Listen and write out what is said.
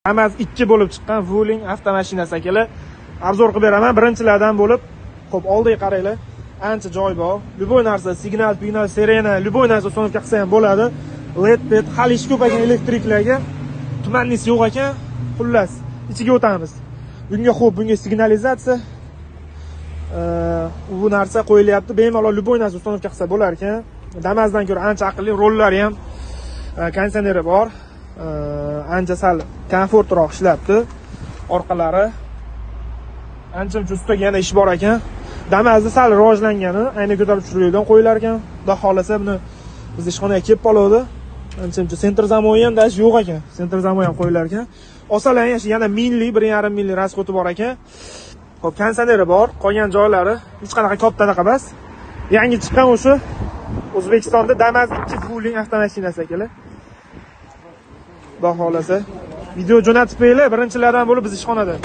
Damas 2 bo'lib chiqqan Vueling avtomashinasi akalar. Arzor qilib beraman. Birinchilardan bo'lib, xo'p, oldiga qaranglar. Ancha joy bor. Любой narsa, signal, sirena, любой narsa uстановka qilsa ham bo'ladi. LED, hali ish ko'p ekan elektriklarga. Tumannis yo'q ekan. Xullas, ichiga o'tamiz. Bunga signalizatsiya bu narsa qo'yilyapti. Bemalol любой narsa uстановka qilsa bo'lar ekan. Damazdan ko'ra ancha aqlli, rollari ham konditsioneri bor. Ancha sal komfortroq ishlabdi. Orqalari ancha ustida yana ish bor ekan. Damazda sal rivojlangani, ayni ko'tarib tushiruvdan qo'yilar ekan. Xudo xolasa buni biz ishxonaga kelib qoladi. Ancha sentr zamoyi ham dash yo'q ekan. Sentr zamoyi ham qo'yilar ekan. Olsalar yana milli, 1,5 milli rasxoti bor ekan. Xo'p, konditsioneri bor, qolgan joylari hech qanaqa katta emas. Yangi chiqqan o'sha O'zbekistonda Damas 2 Vueling avtomashinasi akalar. Xudo xolasa video jo'natib qo'yinglar, birinchilardan bo'lib biz ishxonada.